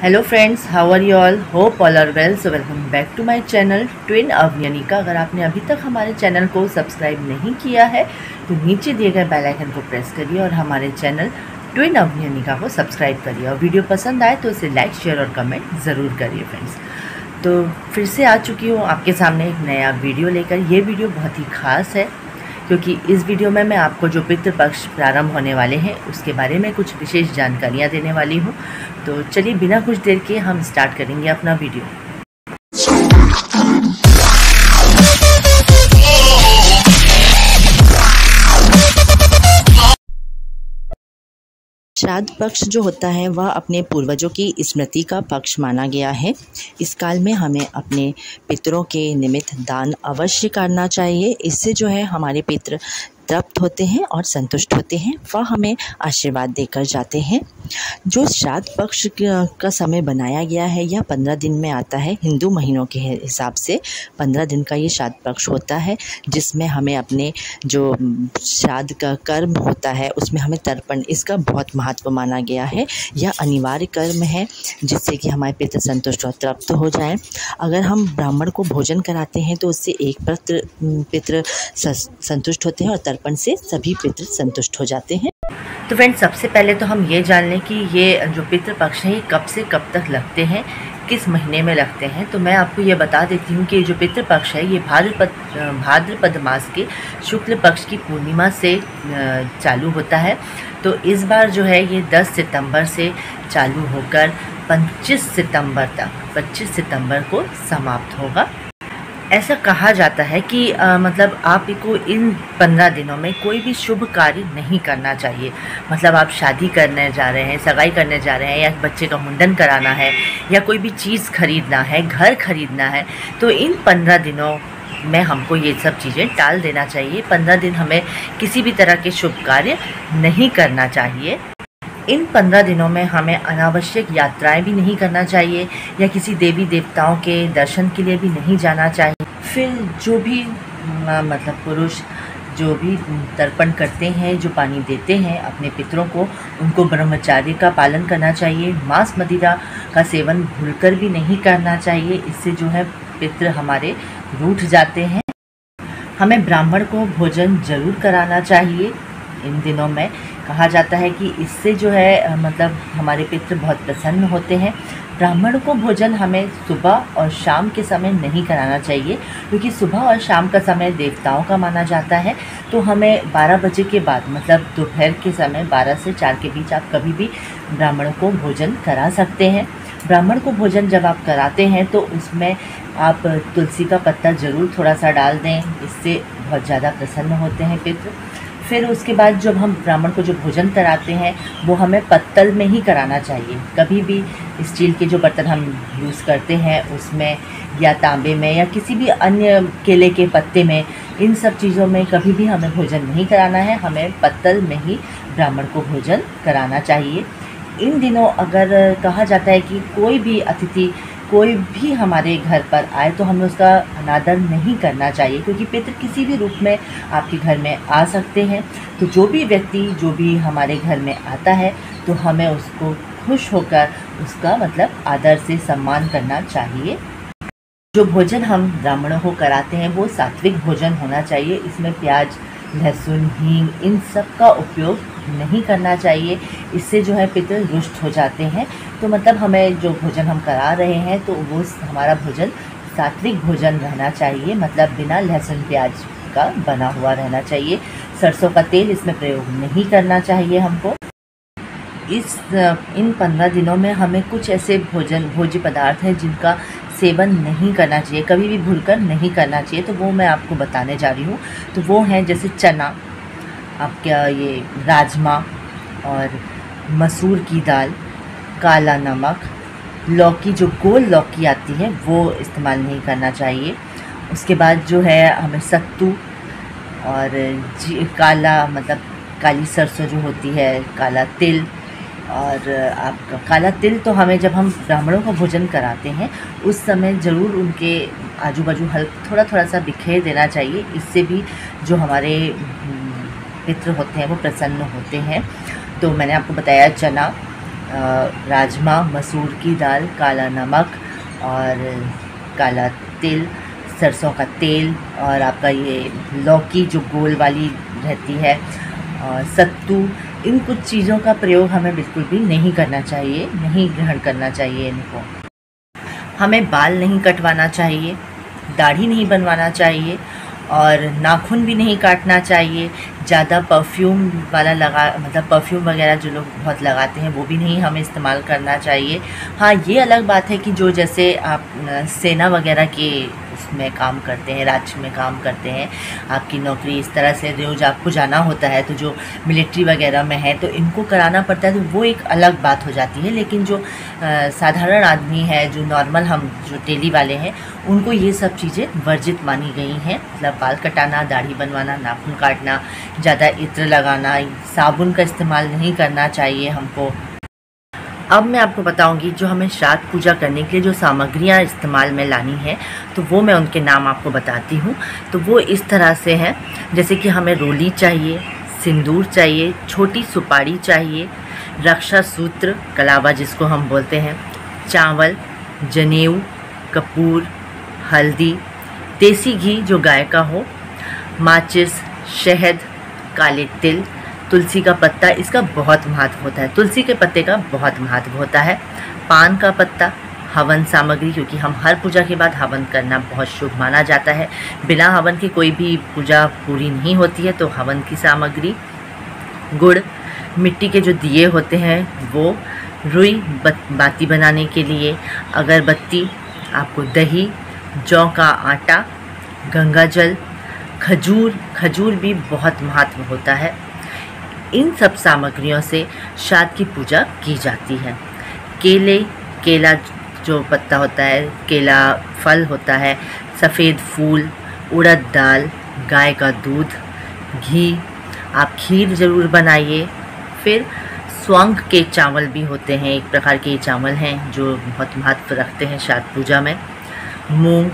Hello friends, how are you all? Hope all are well. So welcome back to my channel twin Avanika. अगर आपने अभी तक हमारे channel को सब्सक्राइब नहीं किया है तो नीचे दिए गए बेल आइकन को प्रेस करिए और हमारे चैनल ट्विन अवनिका को सब्सक्राइब करिए. और वीडियो पसंद आए तो इसे लाइक, शेयर और कमेंट ज़रूर करिए फ्रेंड्स. तो फिर से आ चुकी हूँ आपके सामने एक नया वीडियो लेकर. ये वीडियो बहुत ही ख़ास है क्योंकि इस वीडियो में मैं आपको जो पितृपक्ष प्रारंभ होने वाले हैं उसके बारे में कुछ विशेष जानकारियाँ देने वाली हूँ. तो चलिए बिना कुछ देर के हम स्टार्ट करेंगे अपना वीडियो. श्राद्ध पक्ष जो होता है वह अपने पूर्वजों की स्मृति का पक्ष माना गया है. इस काल में हमें अपने पितरों के निमित्त दान अवश्य करना चाहिए. इससे जो है हमारे पितर तृप्त होते हैं और संतुष्ट होते हैं, वह हमें आशीर्वाद देकर जाते हैं. जो श्राद्ध पक्ष का समय बनाया गया है यह 15 दिन में आता है. हिंदू महीनों के हिसाब से 15 दिन का ये श्राद्ध पक्ष होता है, जिसमें हमें अपने जो श्राद्ध का कर्म होता है उसमें हमें तर्पण, इसका बहुत महत्व माना गया है. यह अनिवार्य कर्म है जिससे कि हमारे पितृ संतुष्ट और तृप्त हो जाएं. अगर हम ब्राह्मण को भोजन कराते हैं तो उससे एक पितृ संतुष्ट होते हैं और तर्पण से सभी पितृ संतुष्ट हो जाते हैं. तो फ्रेंड्स, सबसे पहले तो हम ये जान लें कि ये जो पितृपक्ष हैं ये कब से कब तक लगते हैं, किस महीने में लगते हैं. तो मैं आपको ये बता देती हूँ कि जो पितृपक्ष है ये भाद्रपद मास के शुक्ल पक्ष की पूर्णिमा से चालू होता है. तो इस बार जो है ये 10 सितंबर से चालू होकर 25 सितंबर को समाप्त होगा. ऐसा कहा जाता है कि मतलब आपको इन 15 दिनों में कोई भी शुभ कार्य नहीं करना चाहिए. मतलब आप शादी करने जा रहे हैं, सगाई करने जा रहे हैं, या बच्चे का मुंडन कराना है, या कोई भी चीज़ खरीदना है, घर खरीदना है, तो इन 15 दिनों में हमको ये सब चीज़ें टाल देना चाहिए. 15 दिन हमें किसी भी तरह के शुभ कार्य नहीं करना चाहिए. इन 15 दिनों में हमें अनावश्यक यात्राएं भी नहीं करना चाहिए या किसी देवी देवताओं के दर्शन के लिए भी नहीं जाना चाहिए. फिर जो भी मतलब पुरुष जो भी तर्पण करते हैं, जो पानी देते हैं अपने पितरों को, उनको ब्रह्मचार्य का पालन करना चाहिए. मांस मदिरा का सेवन भूलकर भी नहीं करना चाहिए. इससे जो है पितर हमारे रूठ जाते हैं. हमें ब्राह्मण को भोजन जरूर कराना चाहिए इन दिनों में. कहा जाता है कि इससे जो है मतलब हमारे पितृ बहुत प्रसन्न होते हैं. ब्राह्मण को भोजन हमें सुबह और शाम के समय नहीं कराना चाहिए क्योंकि सुबह और शाम का समय देवताओं का माना जाता है. तो हमें 12 बजे के बाद मतलब दोपहर के समय 12 से 4 के बीच आप कभी भी ब्राह्मण को भोजन करा सकते हैं. ब्राह्मण को भोजन जब आप कराते हैं तो उसमें आप तुलसी का पत्ता ज़रूर थोड़ा सा डाल दें. इससे बहुत ज़्यादा प्रसन्न होते हैं पितृ. फिर उसके बाद जब हम ब्राह्मण को जो भोजन कराते हैं वो हमें पत्तल में ही कराना चाहिए. कभी भी स्टील के जो बर्तन हम यूज़ करते हैं उसमें या तांबे में या किसी भी अन्य केले के पत्ते में, इन सब चीज़ों में कभी भी हमें भोजन नहीं कराना है. हमें पत्तल में ही ब्राह्मण को भोजन कराना चाहिए. इन दिनों अगर कहा जाता है कि कोई भी अतिथि कोई भी हमारे घर पर आए तो हमें उसका अनादर नहीं करना चाहिए क्योंकि पितृ किसी भी रूप में आपके घर में आ सकते हैं. तो जो भी व्यक्ति जो भी हमारे घर में आता है तो हमें उसको खुश होकर उसका मतलब आदर से सम्मान करना चाहिए. जो भोजन हम ब्राह्मणों को कराते हैं वो सात्विक भोजन होना चाहिए. इसमें प्याज, लहसुन, हींग इन सब का उपयोग नहीं करना चाहिए. इससे जो है पितृ रुष्ट हो जाते हैं. तो मतलब हमें जो भोजन हम करा रहे हैं तो वो हमारा भोजन सात्विक भोजन रहना चाहिए. मतलब बिना लहसुन प्याज का बना हुआ रहना चाहिए. सरसों का तेल इसमें प्रयोग नहीं करना चाहिए हमको. इन 15 दिनों में हमें कुछ ऐसे भोज्य पदार्थ हैं जिनका सेवन नहीं करना चाहिए, कभी भी भूलकर नहीं करना चाहिए. तो वो मैं आपको बताने जा रही हूँ. तो वो हैं जैसे चना, आपका ये राजमा और मसूर की दाल, काला नमक, लौकी जो गोल लौकी आती है वो इस्तेमाल नहीं करना चाहिए. उसके बाद जो है हमें सत्तू और काला मतलब काली सरसों जो होती है, काला तिल, और आपका काला तिल तो हमें जब हम ब्राह्मणों को भोजन कराते हैं उस समय ज़रूर उनके आजू बाजू थोड़ा थोड़ा सा बिखेर देना चाहिए. इससे भी जो हमारे पितृ होते हैं वो प्रसन्न होते हैं. तो मैंने आपको बताया चना, राजमा, मसूर की दाल, काला नमक और काला तिल, सरसों का तेल और आपका ये लौकी जो गोल वाली रहती है, और सत्तू, इन कुछ चीज़ों का प्रयोग हमें बिल्कुल भी नहीं करना चाहिए, नहीं ग्रहण करना चाहिए इनको। हमें बाल नहीं कटवाना चाहिए, दाढ़ी नहीं बनवाना चाहिए और नाखून भी नहीं काटना चाहिए। ज़्यादा परफ्यूम वाला मतलब परफ्यूम वगैरह जो लोग बहुत लगाते हैं वो भी नहीं हमें इस्तेमाल करना चाहिए। हाँ, ये अलग बात है कि जो जैसे आप सेना वगैरह के उसमें काम करते हैं, राज्य में काम करते हैं, आपकी नौकरी इस तरह से रोज़ आपको जाना होता है, तो जो मिलिट्री वगैरह में है तो इनको कराना पड़ता है, तो वो एक अलग बात हो जाती है। लेकिन जो साधारण आदमी है, जो नॉर्मल हम जो डेली वाले हैं, उनको ये सब चीज़ें वर्जित मानी गई हैं। मतलब बाल कटाना, दाढ़ी बनवाना, नाखून काटना, ज़्यादा इत्र लगाना, साबुन का इस्तेमाल नहीं करना चाहिए हमको। अब मैं आपको बताऊंगी जो हमें श्राद्ध पूजा करने के लिए जो सामग्रियां इस्तेमाल में लानी है, तो वो मैं उनके नाम आपको बताती हूँ। तो वो इस तरह से हैं, जैसे कि हमें रोली चाहिए, सिंदूर चाहिए, छोटी सुपारी चाहिए, रक्षा सूत्र, कलावा जिसको हम बोलते हैं, चावल, जनेऊ, कपूर, हल्दी, देसी घी जो गाय का हो, माचिस, शहद, काले तिल, तुलसी का पत्ता, इसका बहुत महत्व होता है, तुलसी के पत्ते का बहुत महत्व होता है, पान का पत्ता, हवन सामग्री, क्योंकि हम हर पूजा के बाद हवन करना बहुत शुभ माना जाता है। बिना हवन के कोई भी पूजा पूरी नहीं होती है, तो हवन की सामग्री, गुड़, मिट्टी के जो दिए होते हैं वो, रुई बाती बनाने के लिए, अगरबत्ती, आपको दही, जौ का आटा, गंगा जल, खजूर भी बहुत महत्व होता है। इन सब सामग्रियों से श्राद्ध की पूजा की जाती है। केला जो पत्ता होता है, केला फल होता है, सफ़ेद फूल, उड़द दाल, गाय का दूध, घी, आप खीर ज़रूर बनाइए। फिर स्वांग के चावल भी होते हैं, एक प्रकार के चावल हैं जो बहुत महत्व रखते हैं श्राद्ध पूजा में। मूंग,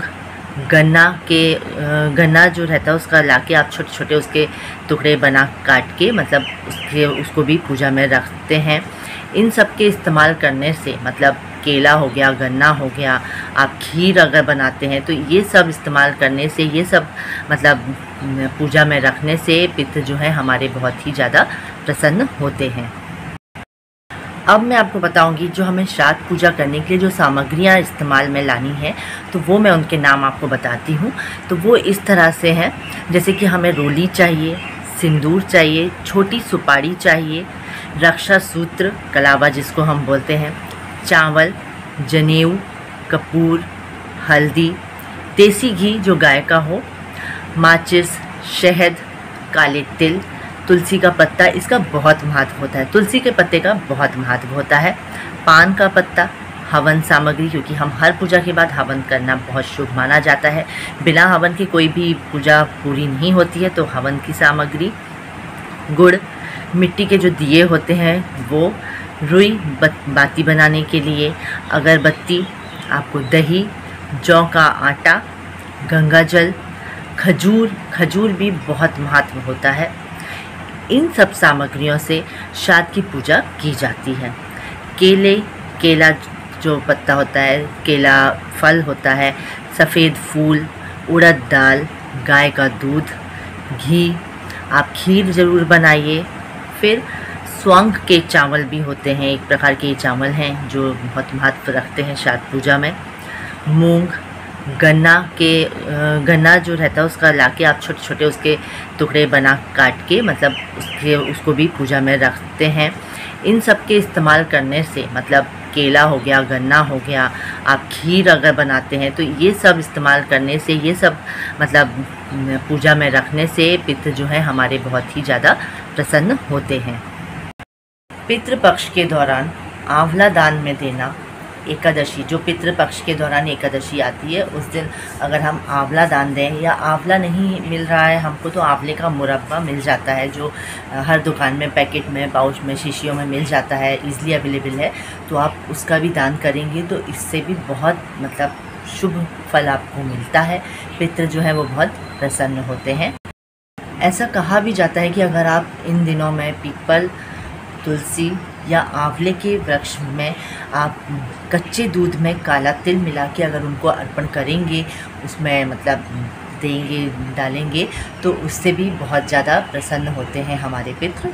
गन्ना जो रहता है उसका लाके आप छोटे छोटे उसके टुकड़े बना काट के, मतलब उसको भी पूजा में रखते हैं। इन सब के इस्तेमाल करने से, मतलब केला हो गया, गन्ना हो गया, आप खीर अगर बनाते हैं तो ये सब इस्तेमाल करने से, ये सब मतलब पूजा में रखने से पितृ जो है हमारे बहुत ही ज़्यादा प्रसन्न होते हैं। अब मैं आपको बताऊंगी जो हमें श्राद्ध पूजा करने के लिए जो सामग्रियां इस्तेमाल में लानी है, तो वो मैं उनके नाम आपको बताती हूँ। तो वो इस तरह से हैं, जैसे कि हमें रोली चाहिए, सिंदूर चाहिए, छोटी सुपारी चाहिए, रक्षा सूत्र, कलावा जिसको हम बोलते हैं, चावल, जनेऊ, कपूर, हल्दी, देसी घी जो गाय का हो, माचिस, शहद, काले तिल, तुलसी का पत्ता, इसका बहुत महत्व होता है, तुलसी के पत्ते का बहुत महत्व होता है। पान का पत्ता, हवन सामग्री, क्योंकि हम हर पूजा के बाद हवन करना बहुत शुभ माना जाता है। बिना हवन के कोई भी पूजा पूरी नहीं होती है, तो हवन की सामग्री, गुड़, मिट्टी के जो दिए होते हैं वो, रुई बाती बनाने के लिए, अगरबत्ती, आपको दही, जौ का आटा, गंगा जल, खजूर भी बहुत महत्व होता है। इन सब सामग्रियों से श्राद्ध की पूजा की जाती है। केला जो पत्ता होता है, केला फल होता है, सफ़ेद फूल, उड़द दाल, गाय का दूध, घी, आप खीर ज़रूर बनाइए। फिर स्वांग के चावल भी होते हैं, एक प्रकार के चावल हैं जो बहुत महत्व रखते हैं श्राद्ध पूजा में। मूंग, गन्ना जो रहता है उसका लाके आप छोटे छोटे उसके टुकड़े बना काट के, मतलब उसको भी पूजा में रखते हैं। इन सब के इस्तेमाल करने से, मतलब केला हो गया, गन्ना हो गया, आप खीर अगर बनाते हैं तो ये सब इस्तेमाल करने से, ये सब मतलब पूजा में रखने से पितृ जो है हमारे बहुत ही ज़्यादा प्रसन्न होते हैं। पितृपक्ष के दौरान आंवला दान में देना, एकादशी जो पितृपक्ष के दौरान एकादशी आती है उस दिन अगर हम आंवला दान दें, या आंवला नहीं मिल रहा है हमको तो आंवले का मुरब्बा मिल जाता है, जो हर दुकान में पैकेट में, पाउच में, शीशियों में मिल जाता है, ईज़िली अवेलेबल है, तो आप उसका भी दान करेंगे तो इससे भी बहुत मतलब शुभ फल आपको मिलता है। पितृ जो है वो बहुत प्रसन्न होते हैं। ऐसा कहा भी जाता है कि अगर आप इन दिनों में पीपल, तुलसी, या आंवले के वृक्ष में आप कच्चे दूध में काला तिल मिला के अगर उनको अर्पण करेंगे, उसमें मतलब देंगे, डालेंगे, तो उससे भी बहुत ज़्यादा प्रसन्न होते हैं हमारे पितृ।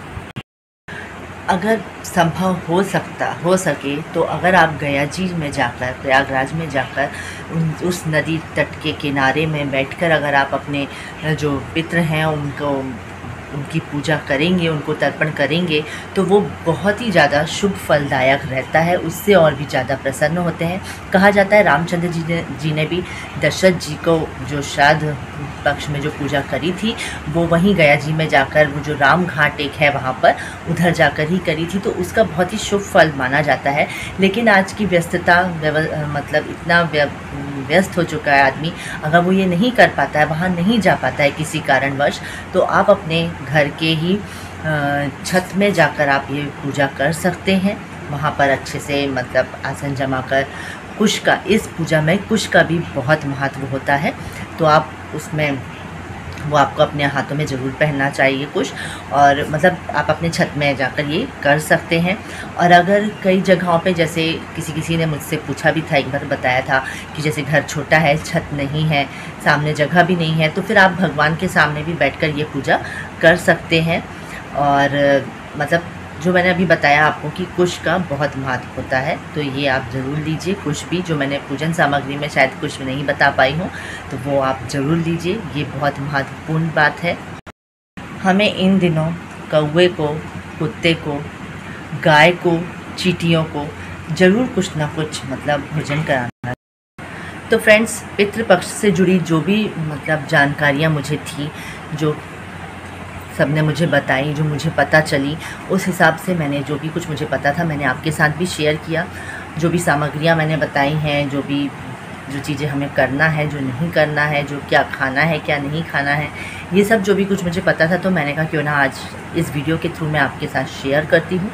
अगर संभव हो सके तो अगर आप गया जी में जाकर, प्रयागराज में जाकर उस नदी तट के किनारे में बैठकर अगर आप अपने जो पितृ हैं उनकी पूजा करेंगे, उनको तर्पण करेंगे, तो वो बहुत ही ज़्यादा शुभ फलदायक रहता है, उससे और भी ज़्यादा प्रसन्न होते हैं। कहा जाता है रामचंद्र जी ने भी दशरथ जी को जो श्राद्ध पक्ष में जो पूजा करी थी, वो वहीं गया जी में जाकर, वो जो राम घाट एक है वहाँ पर, उधर जाकर ही करी थी, तो उसका बहुत ही शुभ फल माना जाता है। लेकिन आज की व्यस्तता मतलब इतना व्यस्त हो चुका है आदमी, अगर वो ये नहीं कर पाता है, वहाँ नहीं जा पाता है किसी कारणवश, तो आप अपने घर के ही छत में जाकर आप ये पूजा कर सकते हैं। वहाँ पर अच्छे से मतलब आसन जमा कर कुश का, इस पूजा में कुश का भी बहुत महत्व होता है, तो आप उसमें वो आपको अपने हाथों में ज़रूर पहनना चाहिए कुश, और मतलब आप अपने छत में जाकर ये कर सकते हैं। और अगर कई जगहों पे, जैसे किसी ने मुझसे पूछा भी था, एक बार बताया था कि जैसे घर छोटा है, छत नहीं है, सामने जगह भी नहीं है, तो फिर आप भगवान के सामने भी बैठकर ये पूजा कर सकते हैं। और मतलब जो मैंने अभी बताया आपको कि कुश का बहुत महत्व होता है, तो ये आप ज़रूर लीजिए। कुश भी जो मैंने पूजन सामग्री में शायद कुछ नहीं बता पाई हूँ, तो वो आप ज़रूर लीजिए, ये बहुत महत्वपूर्ण बात है। हमें इन दिनों कौवे को, कुत्ते को, गाय को, चींटियों को ज़रूर कुछ ना कुछ मतलब भोजन कराना। तो फ्रेंड्स, पितृपक्ष से जुड़ी जो भी मतलब जानकारियाँ मुझे थी, जो सबने मुझे बताई, जो मुझे पता चली, उस हिसाब से मैंने जो भी कुछ मुझे पता था मैंने आपके साथ भी शेयर किया। जो भी सामग्रियाँ मैंने बताई हैं, जो चीज़ें हमें करना है, जो नहीं करना है, जो क्या खाना है, क्या नहीं खाना है, ये सब जो भी कुछ मुझे पता था, तो मैंने कहा क्यों ना आज इस वीडियो के थ्रू मैं आपके साथ शेयर करती हूँ।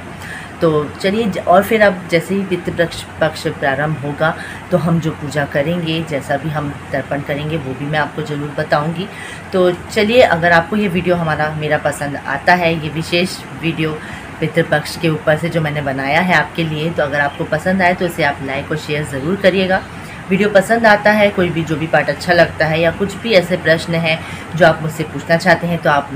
तो चलिए, और फिर अब जैसे ही पितृपक्ष प्रारंभ होगा, तो हम जो पूजा करेंगे, जैसा भी हम तर्पण करेंगे, वो भी मैं आपको ज़रूर बताऊंगी। तो चलिए, अगर आपको ये वीडियो मेरा पसंद आता है, ये विशेष वीडियो पितृपक्ष के ऊपर से जो मैंने बनाया है आपके लिए, तो अगर आपको पसंद आए तो इसे आप लाइक और शेयर ज़रूर करिएगा। वीडियो पसंद आता है, कोई भी जो भी पार्ट अच्छा लगता है, या कुछ भी ऐसे प्रश्न हैं जो आप मुझसे पूछना चाहते हैं, तो आप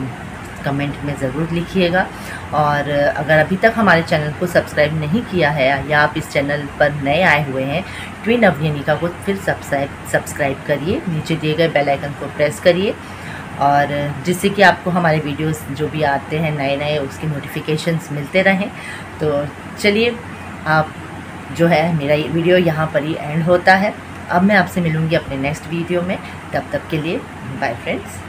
कमेंट में ज़रूर लिखिएगा। और अगर अभी तक हमारे चैनल को सब्सक्राइब नहीं किया है, या आप इस चैनल पर नए आए हुए हैं, ट्विन अवनिका को फिर सब्सक्राइब करिए, नीचे दिए गए बेल आइकन को प्रेस करिए, और जिससे कि आपको हमारे वीडियोस जो भी आते हैं नए उसकी नोटिफिकेशंस मिलते रहें। तो चलिए, आप जो है, मेरा ये वीडियो यहाँ पर ही एंड होता है। अब मैं आपसे मिलूँगी अपने नेक्स्ट वीडियो में, तब तक के लिए बाय फ्रेंड्स।